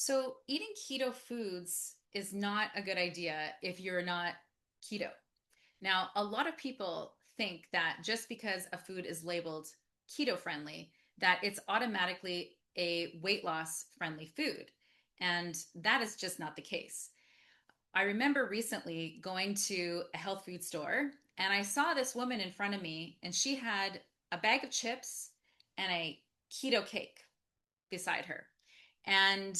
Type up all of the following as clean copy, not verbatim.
So, eating keto foods is not a good idea if you're not keto. Now, a lot of people think that just because a food is labeled keto friendly, that it's automatically a weight loss friendly food. And that is just not the case. I remember recently going to a health food store and I saw this woman in front of me and she had a bag of chips and a keto cake beside her. And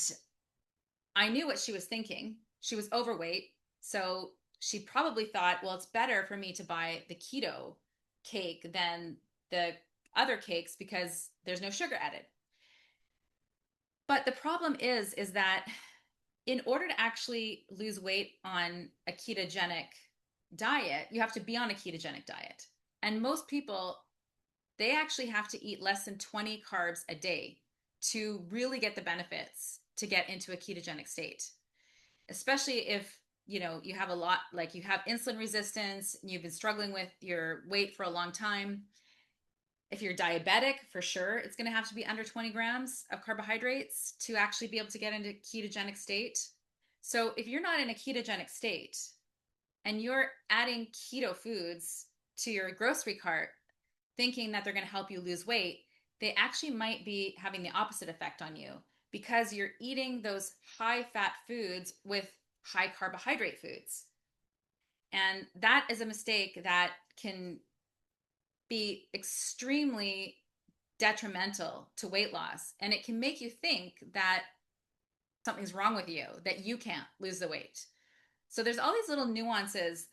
I knew what she was thinking. She was overweight. So she probably thought, well, it's better for me to buy the keto cake than the other cakes because there's no sugar added. But the problem is that in order to actually lose weight on a ketogenic diet, you have to be on a ketogenic diet. And most people, they actually have to eat less than 20 carbs a day to really get the benefits to get into a ketogenic state, especially if you have a lot, like you have insulin resistance and you've been struggling with your weight for a long time. If you're diabetic, for sure it's going to have to be under 20 grams of carbohydrates to actually be able to get into ketogenic state. So if you're not in a ketogenic state and you're adding keto foods to your grocery cart thinking that they're going to help you lose weight, they actually might be having the opposite effect on you because you're eating those high fat foods with high carbohydrate foods. And that is a mistake that can be extremely detrimental to weight loss. And it can make you think that something's wrong with you, that you can't lose the weight. So there's all these little nuances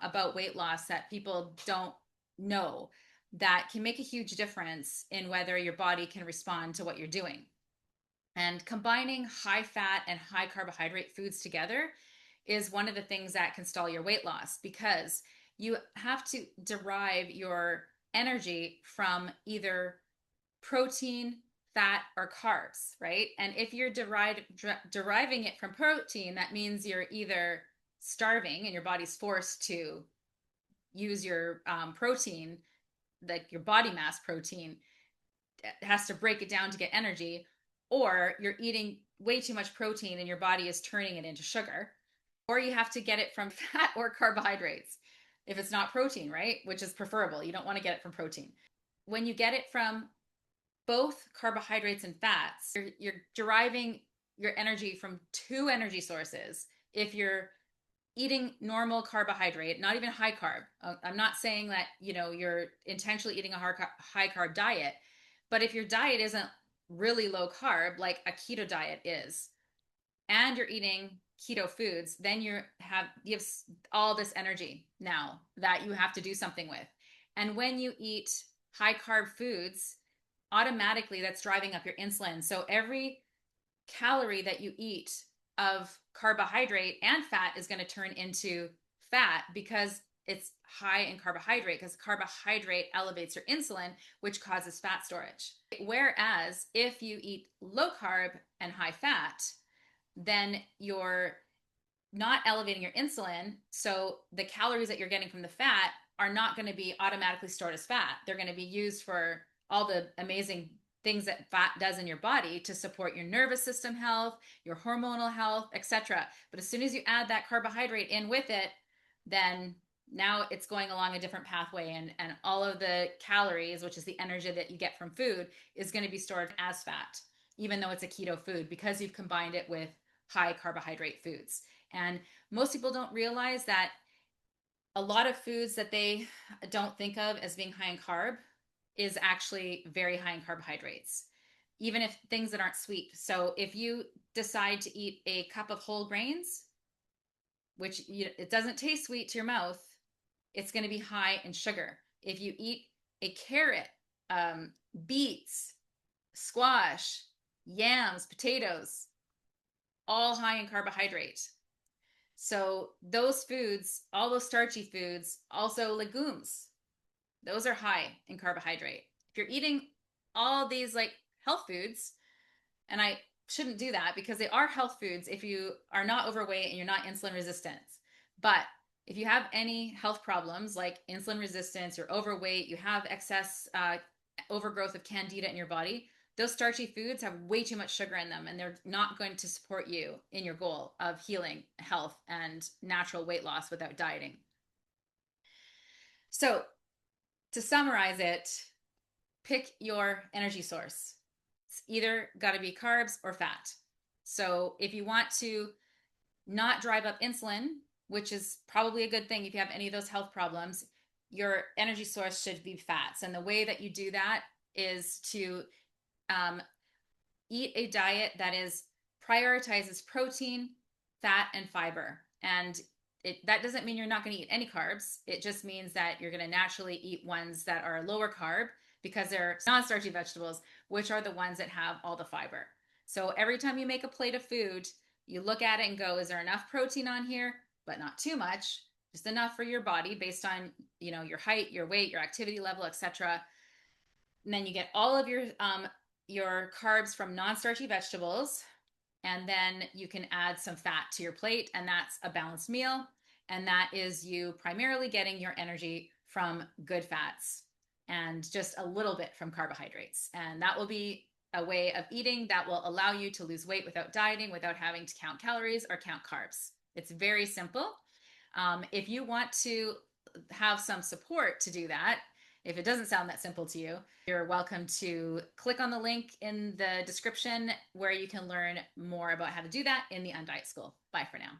about weight loss that people don't know that can make a huge difference in whether your body can respond to what you're doing. And combining high fat and high carbohydrate foods together is one of the things that can stall your weight loss because you have to derive your energy from either protein, fat, or carbs, right? And if you're deriving it from protein, that means you're either starving and your body's forced to use your protein, like your body mass protein, has to break it down to get energy, or you're eating way too much protein and your body is turning it into sugar, or you have to get it from fat or carbohydrates if it's not protein, right? Which is preferable. You don't want to get it from protein. When you get it from both carbohydrates and fats, you're deriving your energy from two energy sources. If you're eating normal carbohydrate, not even high carb, I'm not saying that you're intentionally eating a high carb diet, but if your diet isn't really low carb, like a keto diet is, and you're eating keto foods, then you have all this energy now that you have to do something with. And when you eat high carb foods, automatically that's driving up your insulin. So every calorie that you eat of carbohydrate and fat is going to turn into fat because it's high in carbohydrate, because carbohydrate elevates your insulin, which causes fat storage. Whereas if you eat low carb and high fat, then you're not elevating your insulin. So the calories that you're getting from the fat are not going to be automatically stored as fat. They're going to be used for all the amazing things that fat does in your body to support your nervous system health, your hormonal health, etc. But as soon as you add that carbohydrate in with it, then now it's going along a different pathway, and all of the calories, which is the energy that you get from food, is going to be stored as fat, even though it's a keto food, because you've combined it with high carbohydrate foods. And most people don't realize that a lot of foods that they don't think of as being high in carb is actually very high in carbohydrates, even if things that aren't sweet. So if you decide to eat a cup of whole grains, which it doesn't taste sweet to your mouth, it's going to be high in sugar. If you eat a carrot, beets, squash, yams, potatoes, all high in carbohydrate. So those foods, all those starchy foods, also legumes, those are high in carbohydrate. If you're eating all these like health foods, and I shouldn't do that because they are health foods if you are not overweight and you're not insulin resistant. But if you have any health problems like insulin resistance, you're overweight, you have excess overgrowth of candida in your body, those starchy foods have way too much sugar in them, and they're not going to support you in your goal of healing, health, and natural weight loss without dieting. So, to summarize it, pick your energy source. It's either got to be carbs or fat. So, if you want to not drive up insulin, which is probably a good thing if you have any of those health problems, your energy source should be fats. And the way that you do that is to eat a diet that is prioritizes protein, fat, and fiber. And that doesn't mean you're not going to eat any carbs. It just means that you're going to naturally eat ones that are lower carb because they're non-starchy vegetables, which are the ones that have all the fiber. So every time you make a plate of food, you look at it and go, is there enough protein on here? But not too much, just enough for your body based on, your height, your weight, your activity level, etc. And then you get all of your carbs from non-starchy vegetables, and then you can add some fat to your plate, and that's a balanced meal. And that is you primarily getting your energy from good fats and just a little bit from carbohydrates. And that will be a way of eating that will allow you to lose weight without dieting, without having to count calories or count carbs. It's very simple. If you want to have some support to do that, if it doesn't sound that simple to you, you're welcome to click on the link in the description where you can learn more about how to do that in the Undiet School. Bye for now.